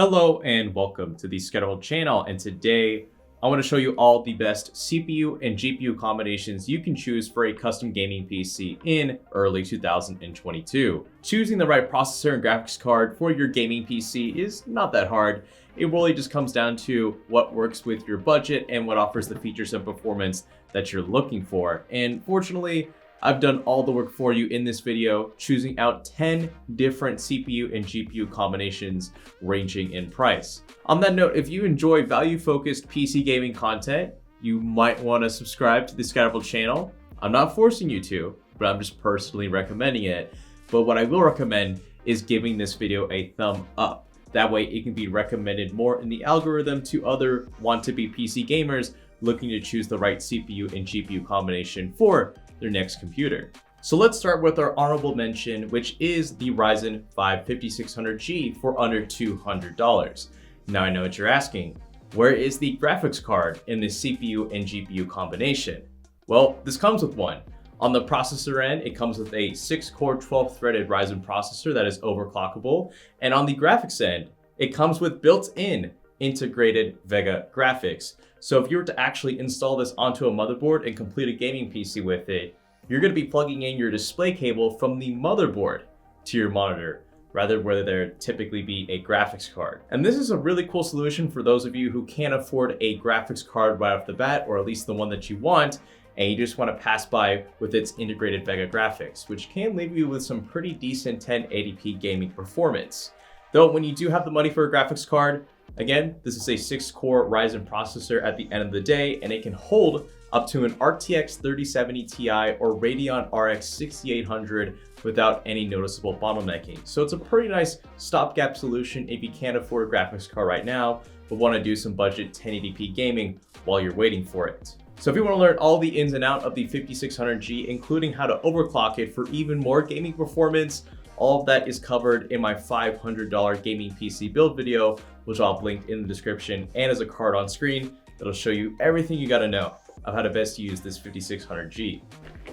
Hello and welcome to the ScatterVolt channel, and today I want to show you all the best CPU and GPU combinations you can choose for a custom gaming PC in early 2022. Choosing the right processor and graphics card for your gaming PC is not that hard. It really just comes down to what works with your budget and what offers the features and performance that you're looking for. And fortunately, I've done all the work for you in this video, choosing out 10 different CPU and GPU combinations ranging in price. On that note, if you enjoy value-focused PC gaming content, you might want to subscribe to the ScatterVolt channel. I'm not forcing you to, but I'm just personally recommending it. But what I will recommend is giving this video a thumb up. That way it can be recommended more in the algorithm to other want-to-be PC gamers looking to choose the right CPU and GPU combination for their next computer. So let's start with our honorable mention, which is the Ryzen 5 5600G for under $200. Now I know what you're asking, where is the graphics card in the CPU and GPU combination? Well, this comes with one. On the processor end, it comes with a 6-core 12-threaded Ryzen processor that is overclockable, and on the graphics end, it comes with built-in integrated Vega graphics. So if you were to actually install this onto a motherboard and complete a gaming PC with it, you're going to be plugging in your display cable from the motherboard to your monitor, rather where there typically be a graphics card. And this is a really cool solution for those of you who can't afford a graphics card right off the bat, or at least the one that you want, and you just want to pass by with its integrated Vega graphics, which can leave you with some pretty decent 1080p gaming performance. Though when you do have the money for a graphics card, again, this is a 6-core Ryzen processor at the end of the day, and it can hold up to an RTX 3070 Ti or Radeon RX 6800 without any noticeable bottlenecking. So it's a pretty nice stopgap solution if you can't afford a graphics card right now, but want to do some budget 1080p gaming while you're waiting for it. So if you want to learn all the ins and outs of the 5600G, including how to overclock it for even more gaming performance, all of that is covered in my $500 gaming PC build video, which I'll have linked in the description and as a card on screen that'll show you everything you gotta know of how to best use this 5600G.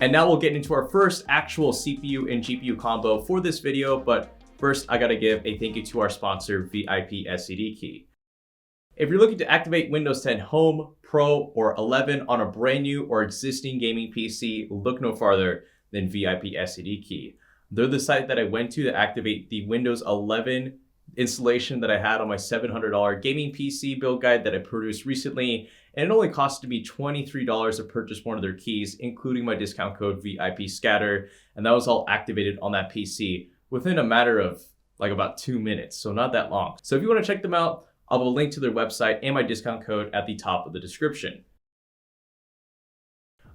And now we'll get into our first actual CPU and GPU combo for this video, but first I gotta give a thank you to our sponsor, VIP SCD Key. If you're looking to activate Windows 10 Home, Pro, or 11 on a brand new or existing gaming PC, look no farther than VIP SCD Key. They're the site that I went to activate the Windows 11 installation that I had on my $700 gaming PC build guide that I produced recently, and it only costed me $23 to purchase one of their keys, including my discount code VIP Scatter, and that was all activated on that PC within a matter of like about 2 minutes, so not that long. So if you want to check them out, I'll have a link to their website and my discount code at the top of the description.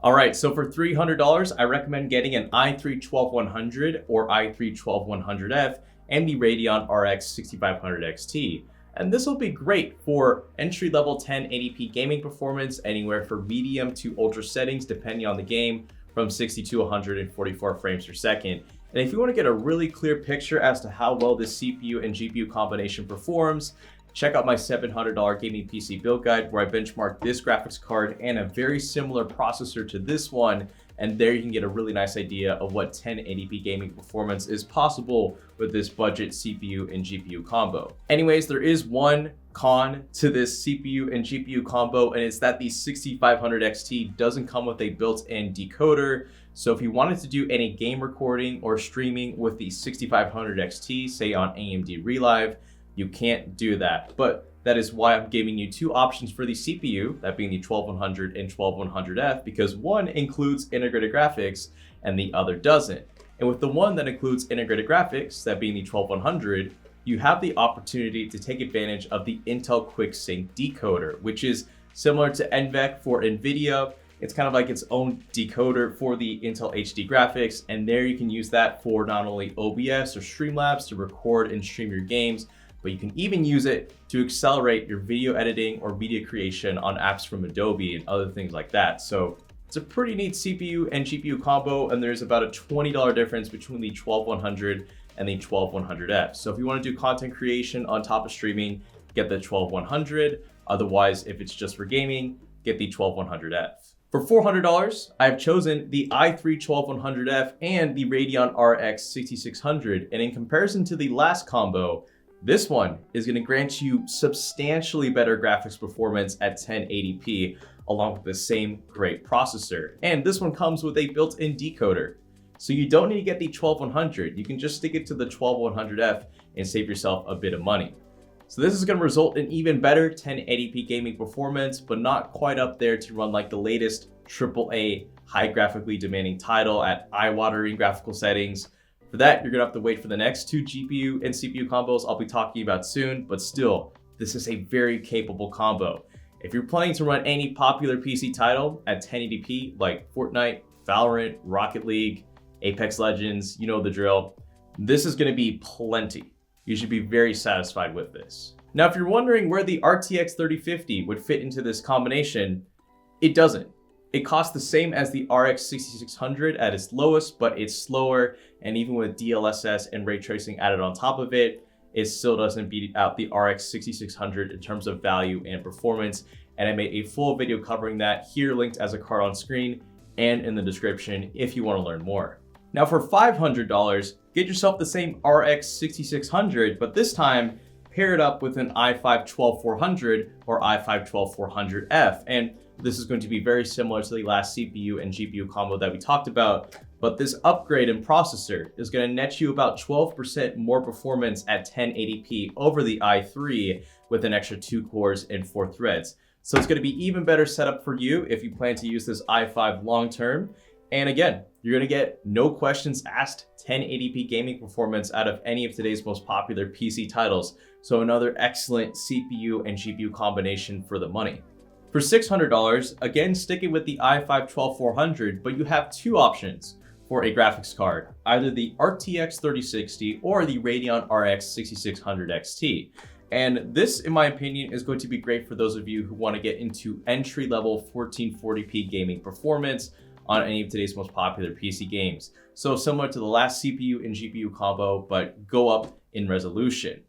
All right, so for $300, I recommend getting an i3-12100 or i3-12100F and the Radeon RX 6500 XT. And this will be great for entry-level 1080p gaming performance, anywhere from medium to ultra settings, depending on the game, from 60 to 144 frames per second. And if you want to get a really clear picture as to how well this CPU and GPU combination performs, check out my $700 gaming PC build guide, where I benchmarked this graphics card and a very similar processor to this one. And there you can get a really nice idea of what 1080p gaming performance is possible with this budget CPU and GPU combo. Anyways, there is one con to this CPU and GPU combo, and it's that the 6500 XT doesn't come with a built-in decoder. So if you wanted to do any game recording or streaming with the 6500 XT, say on AMD Relive, you can't do that. But that is why I'm giving you two options for the CPU, that being the 12100 and 12100F, because one includes integrated graphics and the other doesn't. And with the one that includes integrated graphics, that being the 12100, you have the opportunity to take advantage of the Intel QuickSync decoder, which is similar to NVENC for NVIDIA. It's kind of like its own decoder for the Intel HD graphics, and there you can use that for not only OBS or Streamlabs to record and stream your games, but you can even use it to accelerate your video editing or media creation on apps from Adobe and other things like that. So it's a pretty neat CPU and GPU combo, and there's about a $20 difference between the 12100 and the 12100F. So if you want to do content creation on top of streaming, get the 12100. Otherwise, if it's just for gaming, get the 12100F. For $400, I've chosen the i3-12100F and the Radeon RX 6600, and in comparison to the last combo, This one is going to grant you substantially better graphics performance at 1080p along with the same great processor. And this one comes with a built-in decoder. So you don't need to get the 12100, you can just stick it to the 12100F and save yourself a bit of money. So this is going to result in even better 1080p gaming performance, but not quite up there to run like the latest AAA high graphically demanding title at eye-watering graphical settings. For that, you're going to have to wait for the next two GPU and CPU combos I'll be talking about soon, but still, this is a very capable combo. If you're planning to run any popular PC title at 1080p like Fortnite, Valorant, Rocket League, Apex Legends, you know the drill, this is going to be plenty. You should be very satisfied with this. Now, if you're wondering where the RTX 3050 would fit into this combination, it doesn't. It costs the same as the RX 6600 at its lowest, but it's slower, and even with DLSS and ray tracing added on top of it, it still doesn't beat out the RX 6600 in terms of value and performance, and I made a full video covering that here linked as a card on screen and in the description if you want to learn more. Now for $500, get yourself the same RX 6600, but this time pair it up with an i5-12400 or i5-12400F, and this is going to be very similar to the last CPU and GPU combo that we talked about, but this upgrade in processor is going to net you about 12% more performance at 1080p over the i3 with an extra 2 cores and 4 threads. So it's going to be even better setup for you if you plan to use this i5 long term. And again, you're going to get no questions asked 1080p gaming performance out of any of today's most popular PC titles. So another excellent CPU and GPU combination for the money. For $600, again sticking with the i5-12400, but you have two options for a graphics card, either the RTX 3060 or the Radeon RX 6600 XT. And this, in my opinion, is going to be great for those of you who want to get into entry-level 1440p gaming performance on any of today's most popular PC games. So similar to the last CPU and GPU combo, but go up in resolution.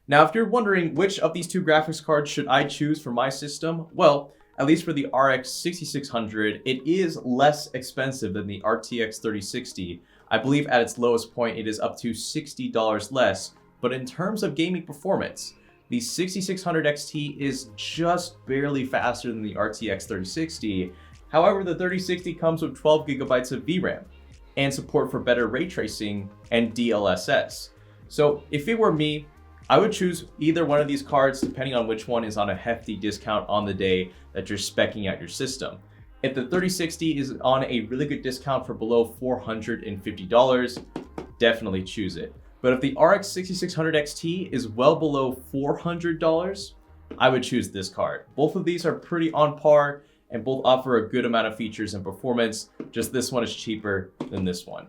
Now, if you're wondering which of these two graphics cards should I choose for my system, well, at least for the RX 6600, it is less expensive than the RTX 3060. I believe at its lowest point, it is up to $60 less. But in terms of gaming performance, the 6600 XT is just barely faster than the RTX 3060. However, the 3060 comes with 12 gigabytes of VRAM and support for better ray tracing and DLSS. So if it were me, I would choose either one of these cards depending on which one is on a hefty discount on the day that you're speccing out your system. If the 3060 is on a really good discount for below $450, definitely choose it. But if the RX 6600 XT is well below $400, I would choose this card. Both of these are pretty on par and both offer a good amount of features and performance, just this one is cheaper than this one.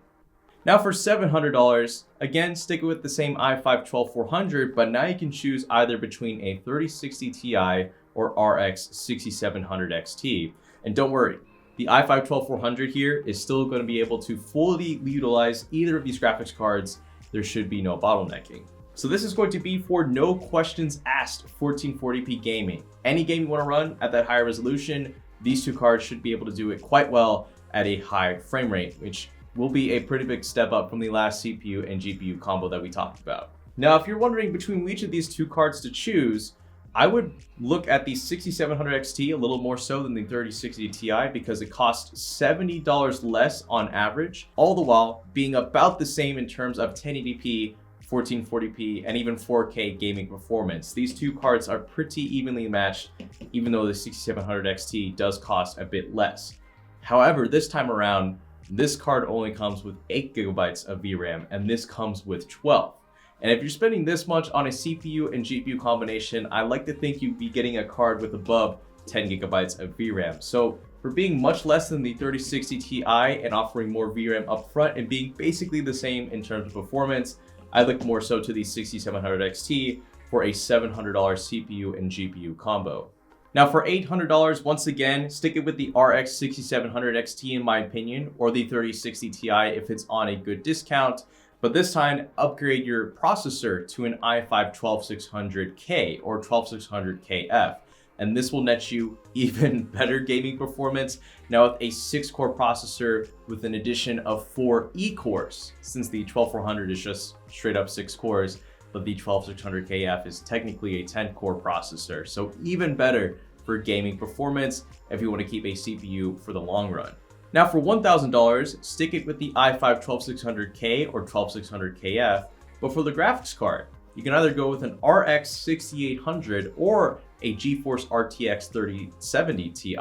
Now for $700, again, stick with the same i5-12400, but now you can choose either between a 3060 Ti or RX 6700 XT. And don't worry, the i5-12400 here is still going to be able to fully utilize either of these graphics cards. There should be no bottlenecking. So this is going to be for no questions asked 1440p gaming. Any game you want to run at that higher resolution, these two cards should be able to do it quite well at a high frame rate, which will be a pretty big step up from the last CPU and GPU combo that we talked about. Now, if you're wondering between which of these two cards to choose, I would look at the 6700 XT a little more so than the 3060 Ti because it costs $70 less on average, all the while being about the same in terms of 1080p, 1440p, and even 4K gaming performance. These two cards are pretty evenly matched, even though the 6700 XT does cost a bit less. However, this time around, this card only comes with 8 gigabytes of VRAM, and this comes with 12. And if you're spending this much on a CPU and GPU combination, I like to think you'd be getting a card with above 10 gigabytes of VRAM. So for being much less than the 3060 Ti and offering more VRAM up front and being basically the same in terms of performance, I look more so to the 6700 XT for a $700 CPU and GPU combo. Now for $800, once again, stick it with the RX 6700 XT in my opinion, or the 3060 Ti if it's on a good discount. But this time, upgrade your processor to an i5-12600K or 12600KF. And this will net you even better gaming performance. Now with a 6-core processor with an addition of 4 E-cores, since the 12400 is just straight up 6 cores, but the 12600KF is technically a 10-core processor, so even better for gaming performance if you want to keep a CPU for the long run. Now for $1,000, stick it with the i5 12600K or 12600KF, but for the graphics card, you can either go with an RX 6800 or a GeForce RTX 3070 Ti.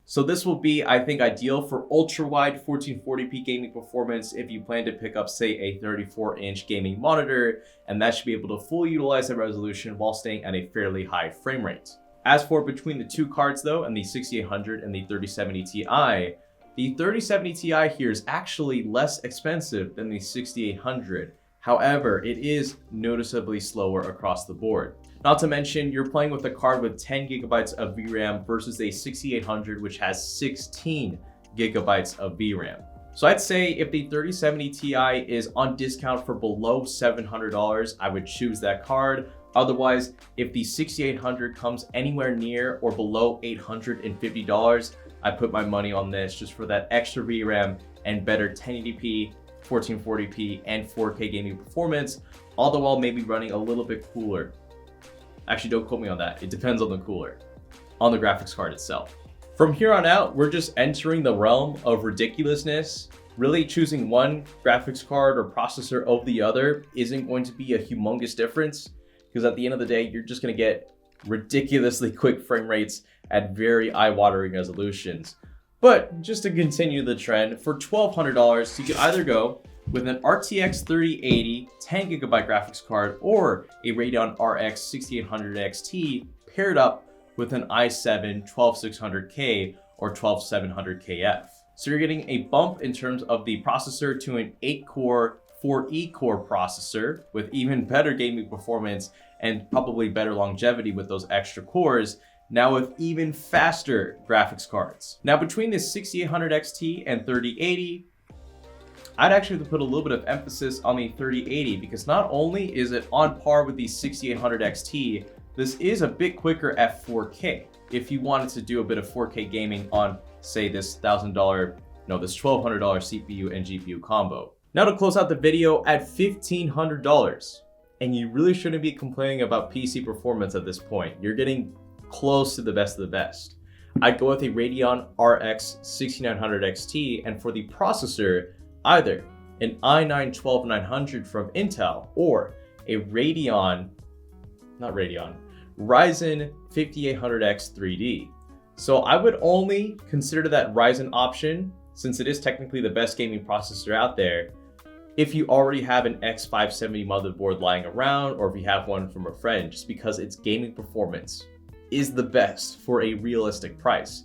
So this will be, I think, ideal for ultra-wide 1440p gaming performance if you plan to pick up, say, a 34-inch gaming monitor, and that should be able to fully utilize that resolution while staying at a fairly high frame rate. As for between the two cards though, and the 6800 and the 3070 Ti, the 3070 Ti here is actually less expensive than the 6800. However, it is noticeably slower across the board. Not to mention, you're playing with a card with 10 gigabytes of VRAM versus a 6800 which has 16 gigabytes of VRAM. So I'd say if the 3070 Ti is on discount for below $700, I would choose that card. Otherwise, if the 6800 comes anywhere near or below $850, I put my money on this just for that extra VRAM and better 1080p, 1440p, and 4K gaming performance, all the while maybe running a little bit cooler. Actually, don't quote me on that. It depends on the cooler, on the graphics card itself. From here on out, we're just entering the realm of ridiculousness. Really choosing one graphics card or processor over the other isn't going to be a humongous difference, because at the end of the day, you're just going to get ridiculously quick frame rates at very eye-watering resolutions. But just to continue the trend, for $1,200, you could either go with an RTX 3080 10GB graphics card or a Radeon RX 6800 XT paired up with an i7 12600K or 12700KF. So you're getting a bump in terms of the processor to an 8-core 4E-core processor with even better gaming performance and probably better longevity with those extra cores, now with even faster graphics cards. Now between the 6800 XT and 3080, I'd actually have to put a little bit of emphasis on the 3080 because not only is it on par with the 6800 XT, this is a bit quicker at 4K. If you wanted to do a bit of 4K gaming on, say, this $1,200 CPU and GPU combo. Now to close out the video at $1,500, and you really shouldn't be complaining about PC performance at this point. You're getting close to the best of the best. I'd go with a Radeon RX 6900 XT, and for the processor, either an i9-12900 from Intel or a Ryzen 5800X 3D. So I would only consider that Ryzen option, since it is technically the best gaming processor out there, if you already have an X570 motherboard lying around or if you have one from a friend, just because its gaming performance is the best for a realistic price.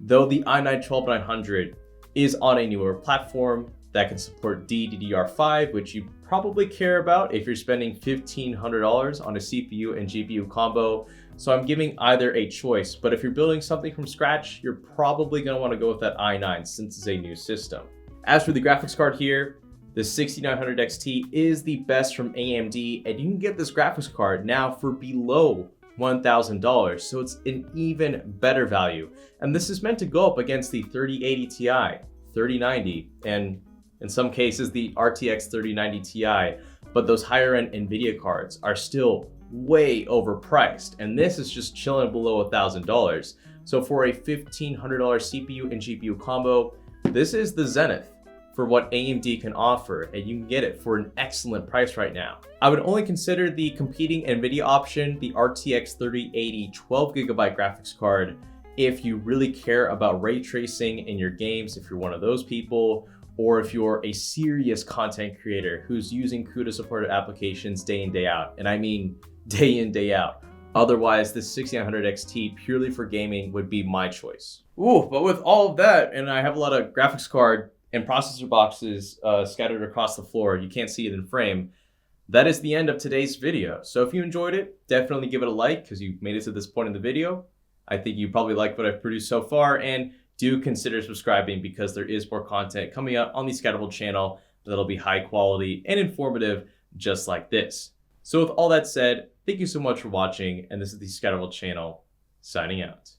Though the i9-12900 is on a newer platform that can support DDR5, which you probably care about if you're spending $1,500 on a CPU and GPU combo. So I'm giving either a choice, but if you're building something from scratch, you're probably going to want to go with that i9 since it's a new system. As for the graphics card here, the 6900 XT is the best from AMD, and you can get this graphics card now for below $1,000, so it's an even better value. And this is meant to go up against the 3080 Ti, 3090, and in some cases the RTX 3090 Ti, but those higher end NVIDIA cards are still way overpriced, and this is just chilling below $1,000. So for a $1,500 CPU and GPU combo, this is the zenith for what AMD can offer, and you can get it for an excellent price right now. I would only consider the competing NVIDIA option, the RTX 3080 12GB graphics card, if you really care about ray tracing in your games, if you're one of those people, or if you're a serious content creator who's using CUDA supported applications day in, day out. And I mean day in, day out. Otherwise, the 6900 XT purely for gaming would be my choice. Ooh, but with all of that, and I have a lot of graphics card and processor boxes scattered across the floor, you can't see it in frame, that is the end of today's video. So if you enjoyed it, definitely give it a like because you made it to this point in the video. I think you probably like what I've produced so far, and do consider subscribing because there is more content coming out on the ScatterVolt channel that'll be high quality and informative just like this. So with all that said, thank you so much for watching, and this is the ScatterVolt channel signing out.